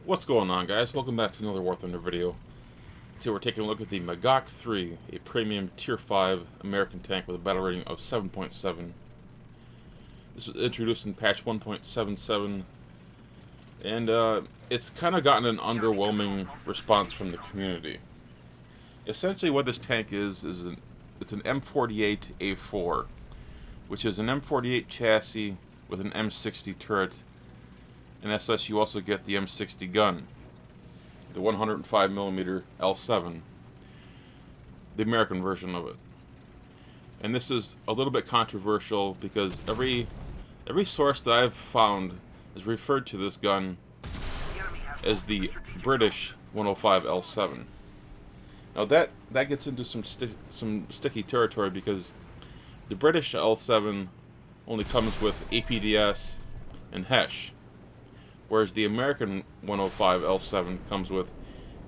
What's going on, guys? Welcome back to another War Thunder video. Today we're taking a look at the Magach 3, a premium Tier 5 American tank with a battle rating of 7.7. This was introduced in patch 1.77, and it's kind of gotten an underwhelming response from the community. Essentially what this tank is it's an M48 A4, which is an M48 chassis with an M60 turret. And as such, you also get the M60 gun, the 105mm L7, the American version of it. And this is a little bit controversial because every source that I've found has referred to this gun as the British 105 L7. Now that gets into some sticky territory because the British L7 only comes with APDS and HESH. Whereas the American 105 L7 comes with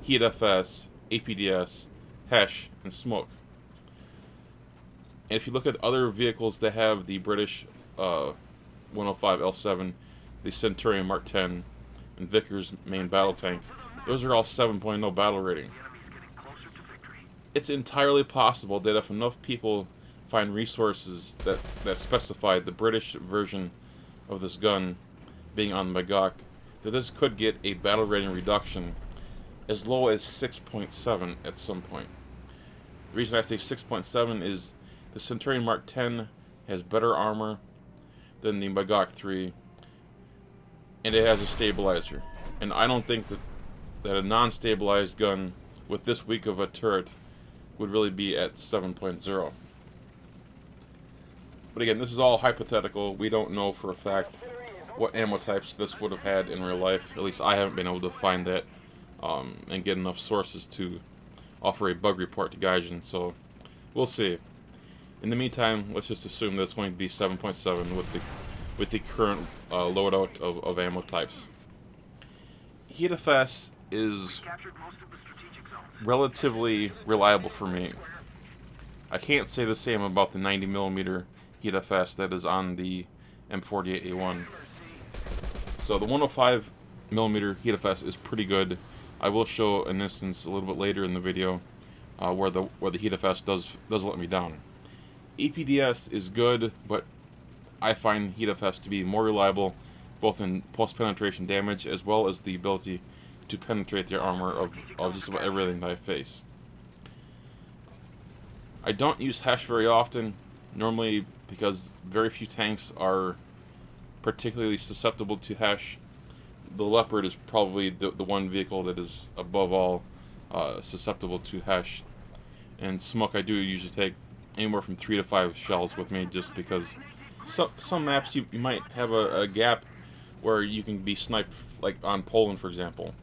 Heat FS, APDS, HESH, and smoke. And if you look at other vehicles that have the British 105 L7, the Centurion Mark 10, and Vickers main battle tank, those are all 7.0 battle rating. It's entirely possible that if enough people find resources that specify the British version of this gun being on Magach, that this could get a battle rating reduction as low as 6.7 at some point. The reason I say 6.7 is the Centurion Mark 10 has better armor than the Magach 3, and it has a stabilizer. And I don't think that a non-stabilized gun with this weak of a turret would really be at 7.0. But again, this is all hypothetical. We don't know for a fact what ammo types this would have had in real life. At least I haven't been able to find that and get enough sources to offer a bug report to Gaijin, so we'll see. In the meantime, let's just assume that it's going to be 7.7 with the current loadout of ammo types. Heat FS is relatively reliable for me. I can't say the same about the 90mm Heat FS that is on the M48A1. So the 105mm Heat FS is pretty good. I will show an instance a little bit later in the video where the Heat FS does let me down. APDS is good, but I find Heat FS to be more reliable, both in post-penetration damage as well as the ability to penetrate the armor of just about everything that I face. I don't use HESH very often, normally because very few tanks are particularly susceptible to HESH. The Leopard is probably the one vehicle that is above all susceptible to HESH. And smoke, I do usually take anywhere from 3 to 5 shells with me, just because some maps you might have a gap where you can be sniped, like on Poland for example.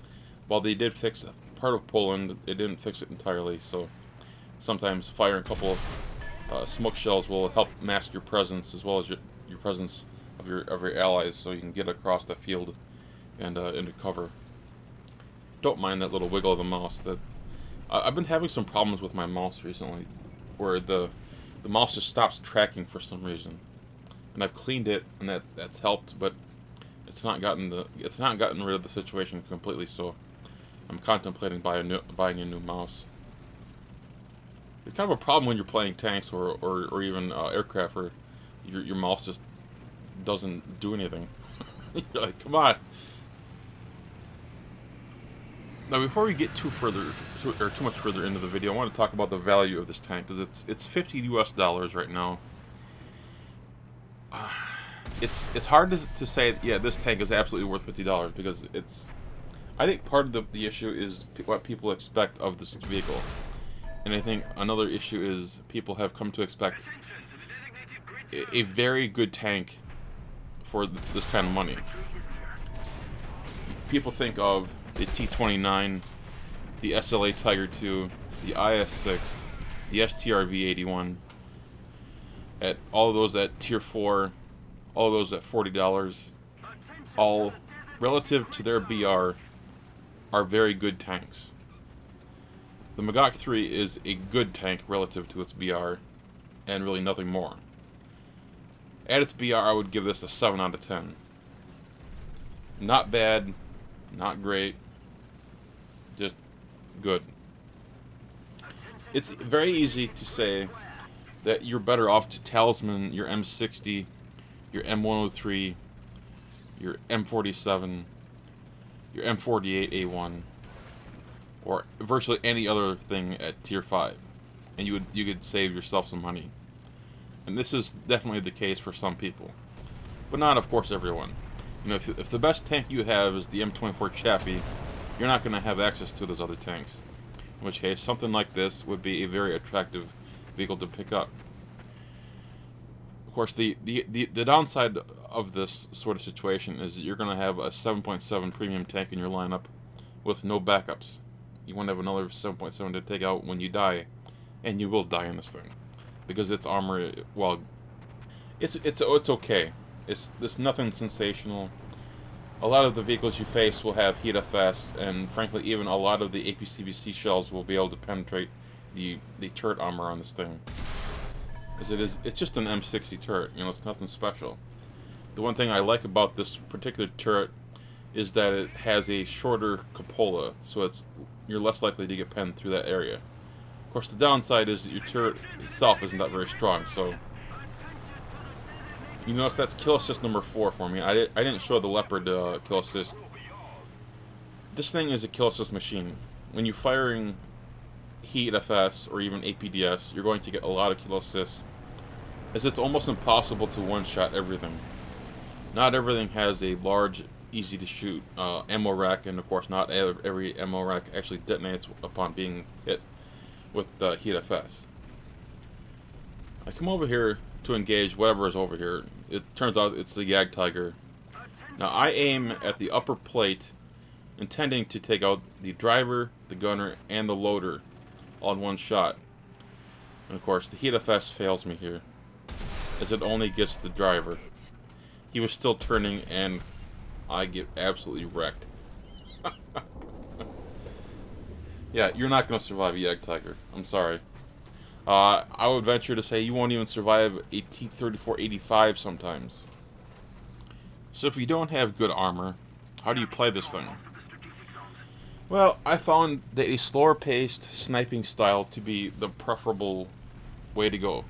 While they did fix part of Poland, it didn't fix it entirely, so sometimes firing a couple smoke shells will help mask your presence as well as your presence of your allies, so you can get across the field and into cover. Don't mind that little wiggle of the mouse. That I've been having some problems with my mouse recently, where the mouse just stops tracking for some reason, and I've cleaned it, and that's helped, but it's not gotten rid of the situation completely. So I'm contemplating buying a new mouse. It's kind of a problem when you're playing tanks or even aircraft, where your mouse just doesn't do anything. You're like, come on. Now, before we get too much further into the video, I want to talk about the value of this tank, because it's $50 US right now. It's hard to say, yeah, this tank is absolutely worth $50, because I think part of the issue is what people expect of this vehicle. And I think another issue is people have come to expect a very good tank for this kind of money. People think of the T-29, the SLA Tiger II, the IS-6, the STR-V81, at all of those at Tier 4, all of those at $40, all relative to their BR are very good tanks. The Magach 3 is a good tank relative to its BR, and really nothing more. At its BR, I would give this a 7 out of 10. Not bad, Not great. Just good. It's very easy to say that you're better off to talisman your M60, your M103, your M47, your M48A1, or virtually any other thing at Tier 5, and you could save yourself some money. And this is definitely the case for some people, but not, of course, everyone. You know, if the best tank you have is the M24 Chappie, you're not going to have access to those other tanks. In which case, something like this would be a very attractive vehicle to pick up. Of course, the downside of this sort of situation is that you're going to have a 7.7 premium tank in your lineup with no backups. You want to have another 7.7 to take out when you die, and you will die in this thing because its armor, well, it's okay. It's nothing sensational. A lot of the vehicles you face will have heat FS, and frankly, even a lot of the APCBC shells will be able to penetrate the turret armor on this thing. As it's just an M60 turret. You know, it's nothing special. The one thing I like about this particular turret is that it has a shorter cupola, so you're less likely to get penned through that area. Of course, the downside is that your turret itself isn't that very strong, so you notice that's kill assist number 4 for me. I didn't show the Leopard kill assist. This thing is a kill assist machine. When you're firing Heat FS or even APDS, you're going to get a lot of kill assists, as it's almost impossible to one-shot everything. Not everything has a large, easy-to-shoot ammo rack, and of course not every ammo rack actually detonates upon being hit with Heat FS. I come over here to engage whatever is over here. It turns out it's the Yag Tiger. Now I aim at the upper plate, intending to take out the driver, the gunner, and the loader all in one shot. And of course the Heat FS fails me here, as it only gets the driver. He was still turning, and I get absolutely wrecked. Yeah, you're not going to survive a Yag Tiger. I'm sorry. I would venture to say you won't even survive a T-34-85 sometimes. So if you don't have good armor, how do you play this thing? Well, I found that a slower-paced sniping style to be the preferable way to go.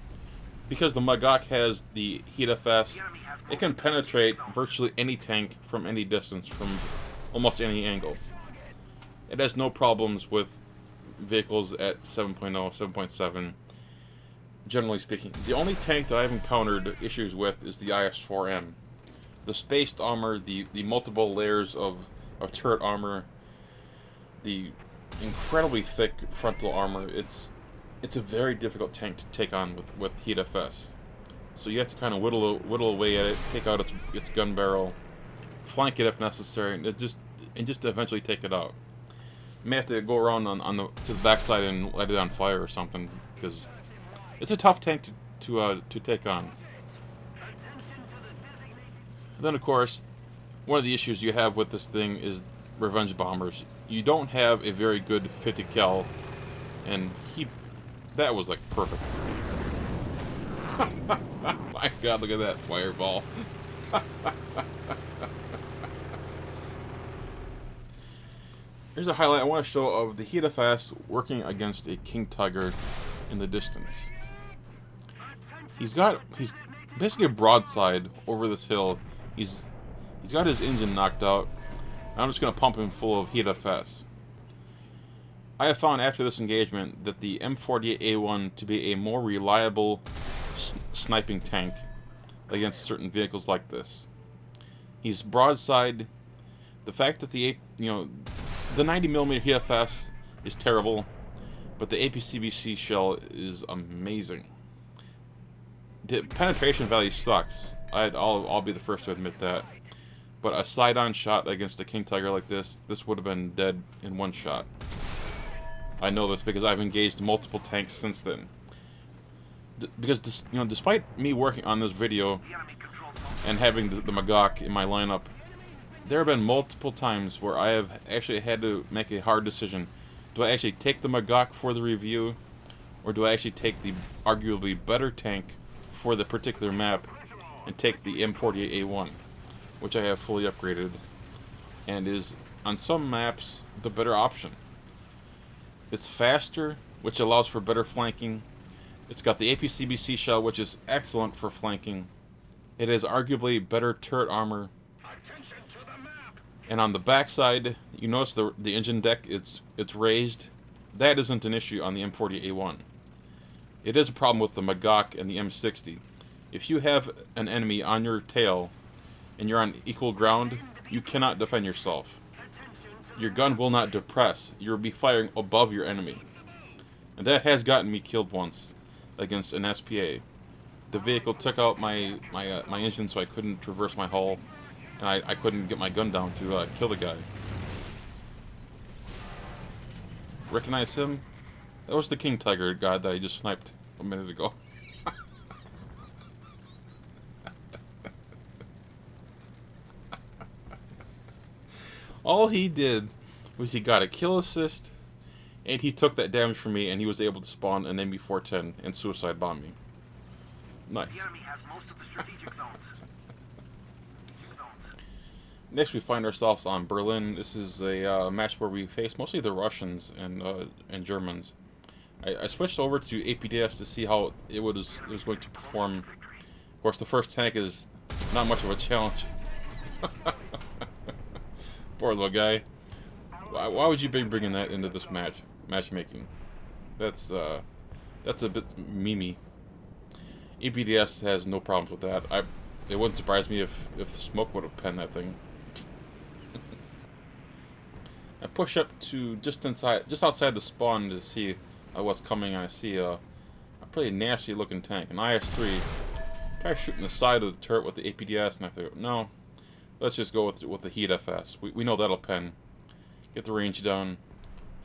Because the Magach has the Heat FS, it can penetrate virtually any tank from any distance, from almost any angle. It has no problems with vehicles at 7.0, 7.7, generally speaking. The only tank that I've encountered issues with is the IS-4M. The spaced armor, the multiple layers of turret armor, the incredibly thick frontal armor, it's a very difficult tank to take on with Heat FS. So you have to kind of whittle away at it, take out its gun barrel, flank it if necessary, and just eventually take it out. You may have to go around to the backside and light it on fire or something, because it's a tough tank to take on. And then of course, one of the issues you have with this thing is revenge bombers. You don't have a very good 50 cal, and that was like perfect. My God, look at that fireball. Here's a highlight I want to show of the Heat FS working against a King Tiger in the distance. He's basically a broadside over this hill. He's got his engine knocked out. I'm just going to pump him full of Heat FS. I have found after this engagement that the M48A1 to be a more reliable sniping tank against certain vehicles like this. He's broadside. The fact that the 90mm Heat FS is terrible, but the APCBC shell is amazing. The penetration value sucks. I'll be the first to admit that. But a side-on shot against a King Tiger like this would have been dead in one shot. I know this because I've engaged multiple tanks since then. Because despite me working on this video and having the Magach in my lineup, there have been multiple times where I have actually had to make a hard decision. Do I actually take the Magach for the review, or do I actually take the arguably better tank for the particular map and take the M48A1, which I have fully upgraded and is on some maps, the better option. It's faster, which allows for better flanking. It's got the APCBC shell, which is excellent for flanking. It has arguably better turret armor. And on the backside, you notice the engine deck, it's raised. That isn't an issue on the M48A1. It is a problem with the Magach and the M60. If you have an enemy on your tail and you're on equal ground, you cannot defend yourself. Your gun will not depress. You'll be firing above your enemy. And that has gotten me killed once against an SPA. The vehicle took out my engine, so I couldn't traverse my hull, and I couldn't get my gun down to kill the guy. Recognize him? That was the King Tiger guy that I just sniped a minute ago. All he did was he got a kill assist, and he took that damage from me, and he was able to spawn an MB410 and suicide bomb me. Nice. The enemy has most of the strategic zones. Next, we find ourselves on Berlin. This is a match where we face mostly the Russians and Germans. I switched over to APDS to see how it was going to perform. Of course, the first tank is not much of a challenge. Poor little guy. Why would you be bringing that into this matchmaking? That's a bit memey. APDS has no problems with that. It wouldn't surprise me if smoke would have penned that thing. I push up to just outside the spawn to see what's coming, and I see a pretty nasty looking tank, an IS-3. Try shooting the side of the turret with the APDS, and I thought, no, let's just go with the heat FS. We know that'll pen. Get the range down,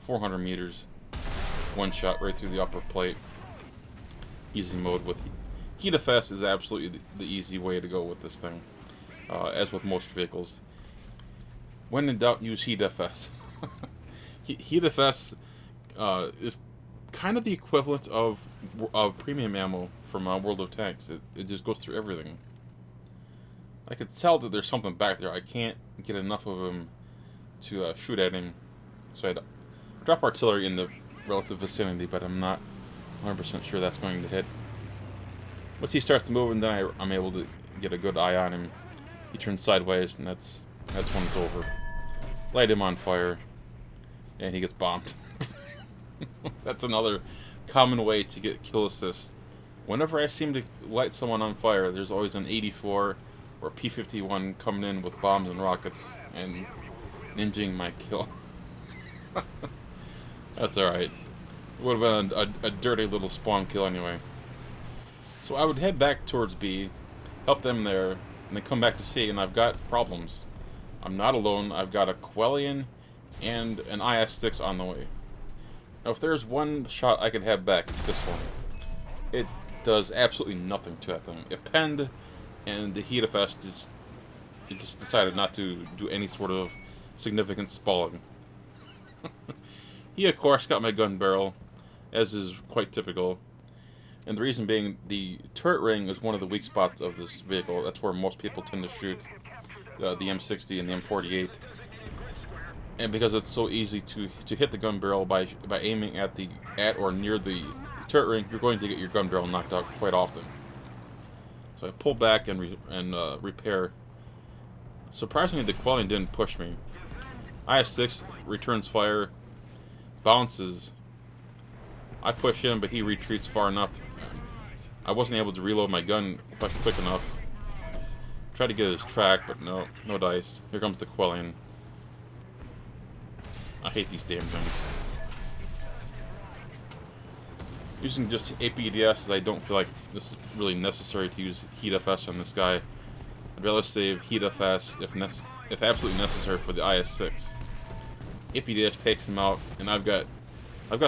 400 meters, one shot right through the upper plate. Easy mode with heat FS is absolutely the easy way to go with this thing, as with most vehicles. When in doubt, use heat FS. Heat FS is kind of the equivalent of premium ammo from World of Tanks. It just goes through everything. I could tell that there's something back there. I can't get enough of him to shoot at him, so I'd drop artillery in the relative vicinity, but I'm not 100% sure that's going to hit. Once he starts to move, and then I'm able to get a good eye on him. He turns sideways, and that's when it's over. Light him on fire, and he gets bombed. That's another common way to get kill assists. Whenever I seem to light someone on fire, there's always an 84 or P-51 coming in with bombs and rockets and ninjing my kill. That's alright. It would have been a dirty little spawn kill anyway. So I would head back towards B, help them there, and then come back to C, and I've got problems. I'm not alone. I've got a Quellian and an IS-6 on the way. Now, if there's one shot I could have back, it's this one. It does absolutely nothing to that thing. It penned, and the heat FS just decided not to do any sort of significant spalling. He, of course, got my gun barrel, as is quite typical. And the reason being, the turret ring is one of the weak spots of this vehicle. That's where most people tend to shoot the M60 and the M48. And because it's so easy to hit the gun barrel by aiming at or near the turret ring, you're going to get your gun barrel knocked out quite often. So I pull back and repair. Surprisingly, the Quellian didn't push me. IS-6 returns fire, bounces. I push him, but he retreats far enough. I wasn't able to reload my gun quite quick enough. Tried to get his track, but no dice. Here comes the Quellian. I hate these damn things. Using just APDS, I don't feel like this is really necessary to use heat FS on this guy. I'd rather save heat FS if absolutely necessary for the IS-6. APDS takes him out, and I've got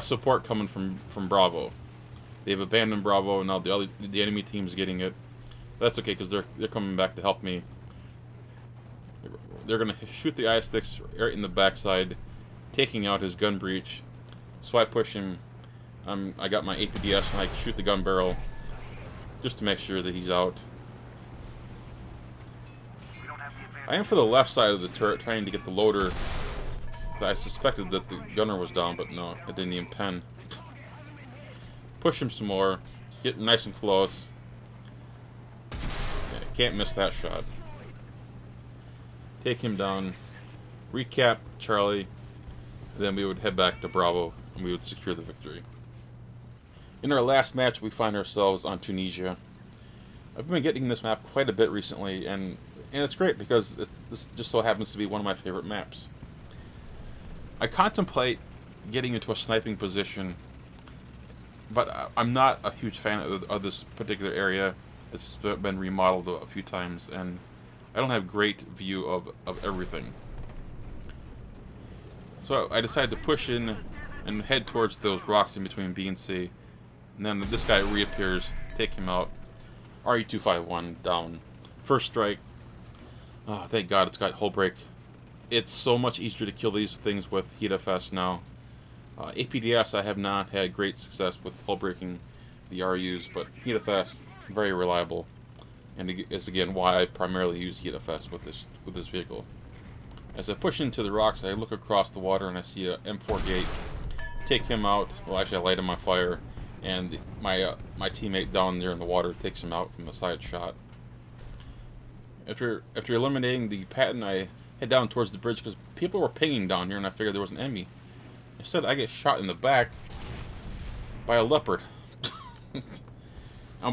support coming from Bravo. They've abandoned Bravo, and now the enemy team's getting it. That's okay, because they're coming back to help me. They're gonna shoot the IS-6 right in the backside, taking out his gun breech. So I push him. I got my APDS, and I shoot the gun barrel just to make sure that he's out. I am for the left side of the turret, trying to get the loader I suspected that the gunner was down, but no, it didn't even pen. Push him some more. Get nice and close. Yeah, can't miss that shot. Take him down. Recap Charlie. Then we would head back to Bravo, and we would secure the victory. In our last match, we find ourselves on Tunisia. I've been getting this map quite a bit recently, and it's great because this just so happens to be one of my favorite maps. I contemplate getting into a sniping position, but I'm not a huge fan of this particular area. It's been remodeled a few times, and I don't have great view of everything. So I decided to push in and head towards those rocks in between B and C. And then this guy reappears, take him out. RE-251 down. First strike. Oh, thank God it's got hull break. It's so much easier to kill these things with Heat FS now. APDS, I have not had great success with hull breaking the RUs, but Heat FS, very reliable. And is again why I primarily use Heat FS with this vehicle. As I push into the rocks, I look across the water and I see a M48. Take him out. Well, actually, I light him on fire, and my teammate down there in the water takes him out from the side shot. After eliminating the Patton, I head down towards the bridge because people were pinging down here, and I figured there was an enemy. Instead, I get shot in the back by a leopard.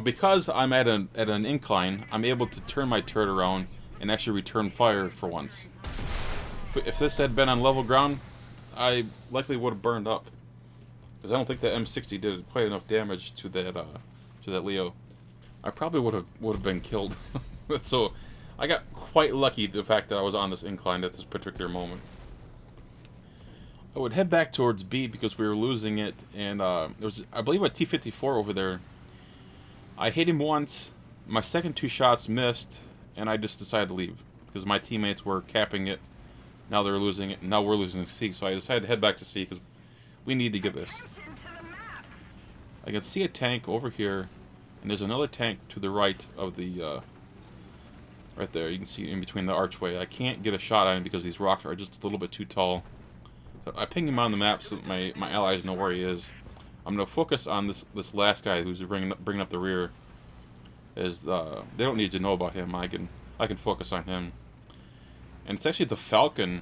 Because I'm at an incline, I'm able to turn my turret around and actually return fire for once. If this had been on level ground, I likely would have burned up, because I don't think that M60 did quite enough damage to that Leo. I probably would have been killed. So I got quite lucky the fact that I was on this incline at this particular moment. I would head back towards B because we were losing it, and there was, I believe, a T-54 over there. I hit him once, my second two shots missed, and I just decided to leave because my teammates were capping it. Now they're losing it, and now we're losing C, so I decided to head back to C because we need to get this. I can see a tank over here, and there's another tank to the right of the, right there. You can see in between the archway. I can't get a shot on him because these rocks are just a little bit too tall. So I ping him on the map so that my allies know where he is. I'm going to focus on this last guy who's bringing up the rear. As they don't need to know about him. I can focus on him. And it's actually the Falcon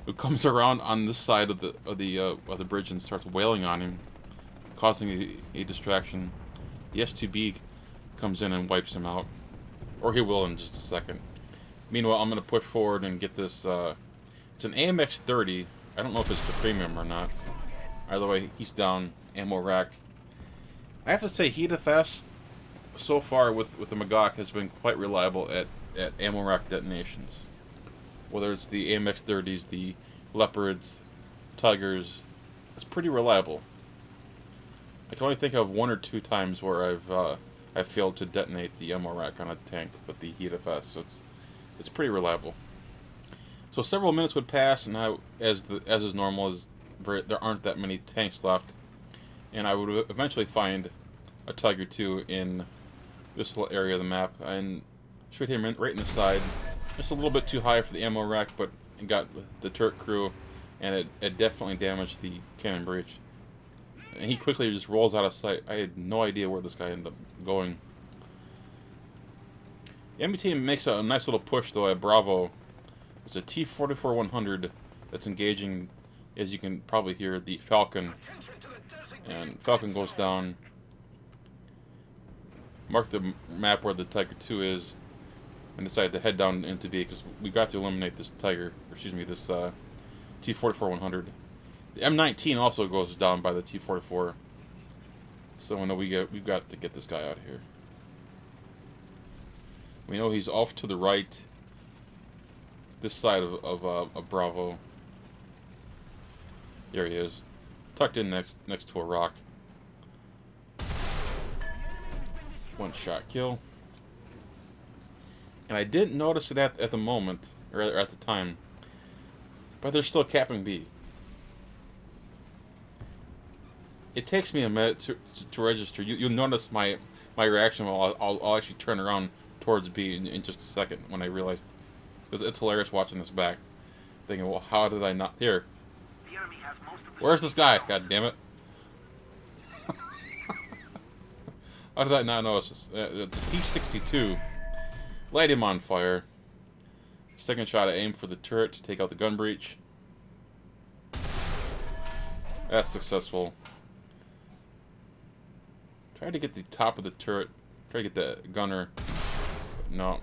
who comes around on this side of the bridge and starts wailing on him, causing a distraction. The S2B comes in and wipes him out, or he will in just a second. Meanwhile, I'm going to push forward and get this. It's an AMX-30. I don't know if it's the premium or not. Either way, he's down. Ammo rack. I have to say, Heat FS so far with the Magach has been quite reliable at ammo rack detonations. Whether it's the AMX-30s, the Leopards, Tigers, it's pretty reliable. I can only think of one or two times where I've failed to detonate the ammo rack on a tank with the Heat FS, so it's pretty reliable. So several minutes would pass, and as is normal, there aren't that many tanks left, and I would eventually find a Tiger 2 in this little area of the map and shoot him right in the side. Just a little bit too high for the ammo rack, but it got the turret crew, and it definitely damaged the cannon breech. And he quickly just rolls out of sight. I had no idea where this guy ended up going. The enemy team makes a nice little push though at Bravo. It's a T-54-100 that's engaging, as you can probably hear, the Falcon. And Falcon goes down. Mark the map where the Tiger 2 is, and decided to head down into B because we got to eliminate this this T-44-100. The M19 also goes down by the T-44, so we know we've got to get this guy out of here. We know he's off to the right, this side of Bravo. There he is, tucked in next to a rock. One shot kill. And I didn't notice it at the moment, or at the time, but they're still capping B. It takes me a minute to register. You'll notice my reaction. I'll actually turn around towards B in just a second when I realize, because it's hilarious watching this back. Thinking, well, how did I not... Here. The enemy has most of the Where's this guy? strategic God damn it. How did I not notice this? It's a T-62. Light him on fire. Second shot, I aim for the turret to take out the gun breech. That's successful. Try to get the top of the turret. Try to get the gunner. No.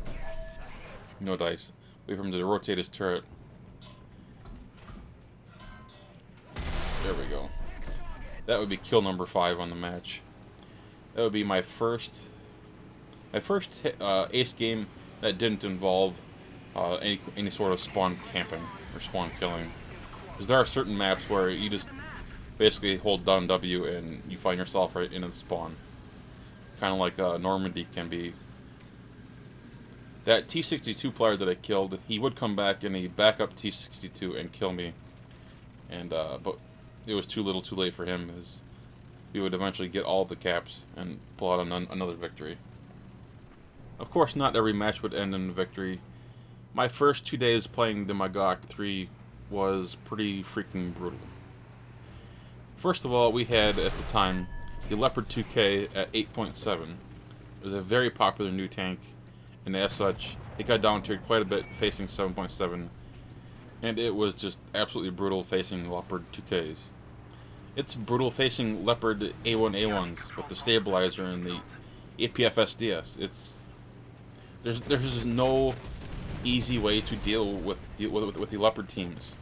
No dice. Wait for him to rotate his turret. There we go. That would be kill number 5 on the match. That would be my first ace game that didn't involve any sort of spawn camping or spawn killing. Because there are certain maps where you just basically hold down W and you find yourself right in the spawn. Kind of like Normandy can be. That T-62 player that I killed, he would come back in a backup T-62 and kill me. And but it was too little too late for him, as we would eventually get all the caps and pull out another victory. Of course, not every match would end in a victory. My first 2 days playing the Magach 3 was pretty freaking brutal. First of all, we had, at the time, the Leopard 2K at 8.7. It was a very popular new tank, and as such, it got down-tiered quite a bit facing 7.7, and it was just absolutely brutal facing Leopard 2Ks. It's brutal facing Leopard A1A1s with the stabilizer and the APF-SDS. There's just no easy way to deal with the Leopard teams.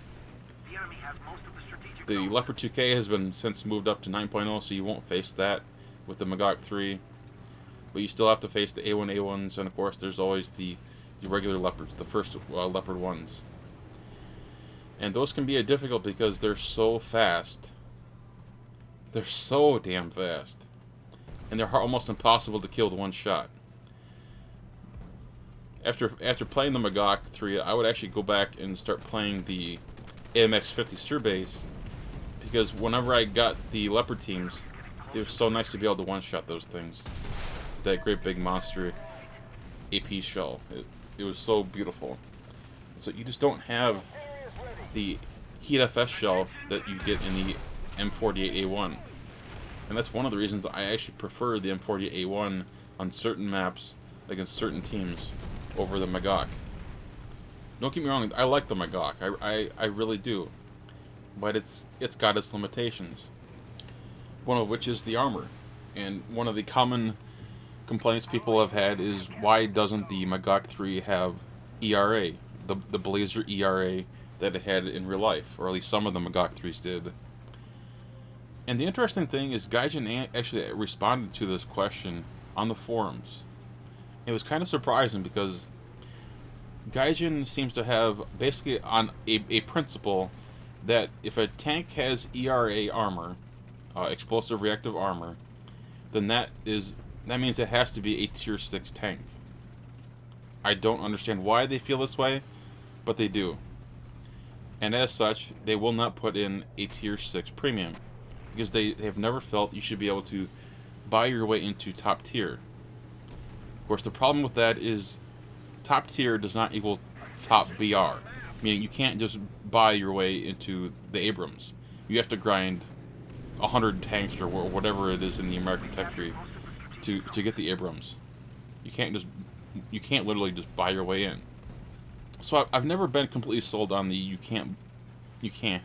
The enemy has most of the strategic The zones. Leopard 2K has been since moved up to 9.0, so you won't face that with the Magach 3. But you still have to face the A1A1s, and of course there's always the regular Leopards, the first Leopard ones. And those can be difficult because they're so fast. They're so damn fast. And they're almost impossible to kill with one shot. After playing the Magach 3, I would actually go back and start playing the AMX-50 Surbase, because whenever I got the Leopard teams, it was so nice to be able to one-shot those things. That great big monster AP shell. It was so beautiful. So you just don't have the Heat FS shell that you get in the M48A1. And that's one of the reasons I actually prefer the M48A1 on certain maps against certain teams over the Magach. Don't get me wrong, I like the Magach. I really do. But it's got its limitations. One of which is the armor. And one of the common complaints people have had is, why doesn't the Magach 3 have ERA? The Blazer ERA that it had in real life, or at least some of the Magach 3s did. And the interesting thing is, Gaijin actually responded to this question on the forums. It was kind of surprising because Gaijin seems to have basically on a principle that if a tank has ERA armor, explosive reactive armor, then that means it has to be a tier 6 tank. I don't understand why they feel this way, but they do. And as such, they will not put in a tier 6 premium, because they have never felt you should be able to buy your way into top tier. Of course, the problem with that is top tier does not equal top BR. Meaning you can't just buy your way into the Abrams. You have to grind 100 tanks or whatever it is in the American Tech Tree to get the Abrams. You can't literally just buy your way in. So I've never been completely sold on the you can't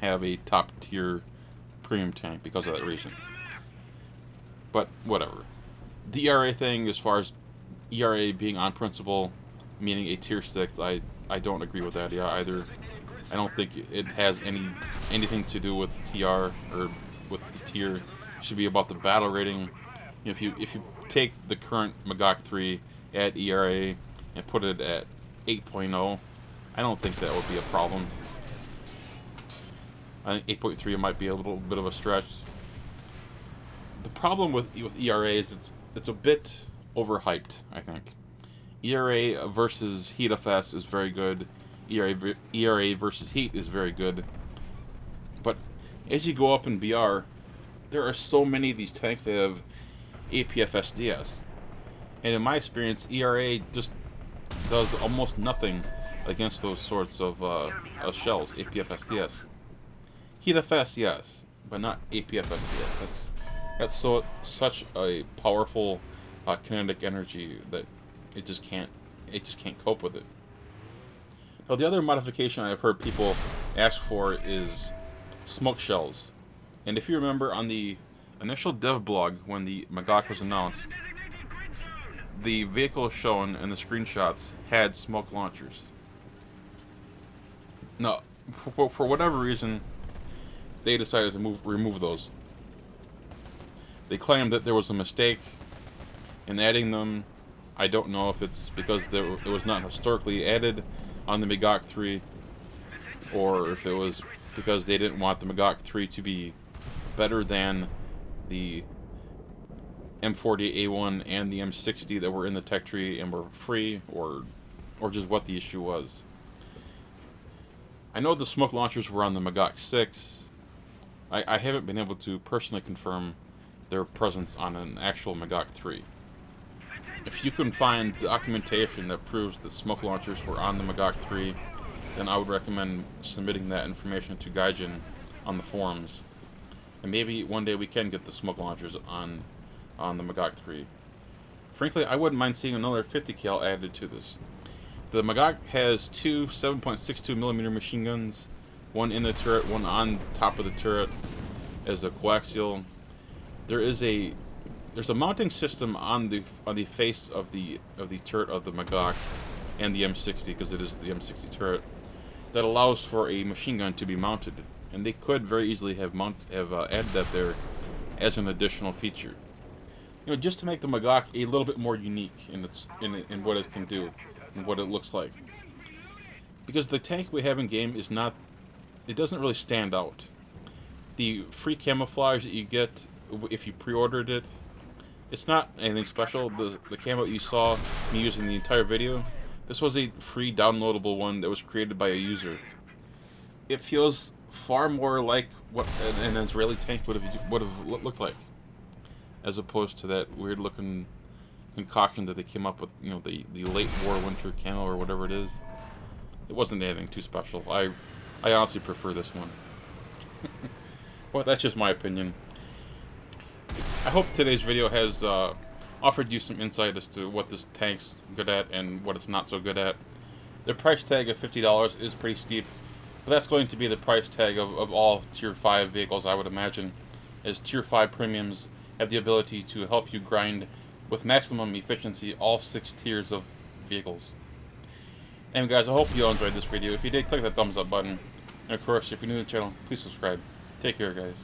have a top tier premium tank because of that reason. But whatever. The ERA thing, as far as ERA being on principle, meaning a tier 6, I don't agree with that idea either. I don't think it has anything to do with TR or with the tier. It should be about the battle rating. If you take the current Magach 3 at ERA and put it at 8.0, I don't think that would be a problem. I think 8.3 might be a little bit of a stretch. The problem with ERA is it's a bit overhyped, I think. ERA versus Heat FS is very good. ERA versus Heat is very good. But as you go up in BR, there are so many of these tanks that have APF-SDS. And in my experience, ERA just does almost nothing against those sorts of shells, APFSDS. Heat FS, yes, but not APFSDS. That's such a powerful kinetic energy that it just can't cope with it. Now, the other modification I've heard people ask for is smoke shells. And if you remember on the initial dev blog when the Magach was announced, the vehicle shown in the screenshots had smoke launchers. Now, for whatever reason, they decided to remove those. They claimed that there was a mistake in adding them. I don't know if it's because it was not historically added on the Magach 3, or if it was because they didn't want the Magach 3 to be better than the M48A1 and the M60 that were in the tech tree and were free, or just what the issue was. I know the smoke launchers were on the Magach 6. I haven't been able to personally confirm their presence on an actual Magach 3. If you can find documentation that proves that smoke launchers were on the Magach 3, then I would recommend submitting that information to Gaijin on the forums. And maybe one day we can get the smoke launchers on the Magach 3. Frankly, I wouldn't mind seeing another 50 cal added to this. The Magach has two 7.62mm machine guns, one in the turret, one on top of the turret as a coaxial. There's a mounting system on the face of the turret of the Magach and the M60, because it is the M60 turret, that allows for a machine gun to be mounted, and they could very easily have added that there as an additional feature. You know, just to make the Magach a little bit more unique in what it can do and what it looks like. Because the tank we have in game it doesn't really stand out. The free camouflage that you get if you pre-ordered it, it's not anything special. The camo you saw me using the entire video, this was a free downloadable one that was created by a user. It feels far more like what an Israeli tank would have looked like, as opposed to that weird looking concoction that they came up with, you know, the late war winter camo or whatever it is. It wasn't anything too special. I honestly prefer this one. Well, that's just my opinion. I hope today's video has offered you some insight as to what this tank's good at and what it's not so good at. The price tag of $50 is pretty steep, but that's going to be the price tag of all Tier 5 vehicles, I would imagine, as Tier 5 premiums have the ability to help you grind with maximum efficiency all 6 tiers of vehicles. Anyway guys, I hope you all enjoyed this video. If you did, click that thumbs up button. And of course, if you're new to the channel, please subscribe. Take care guys.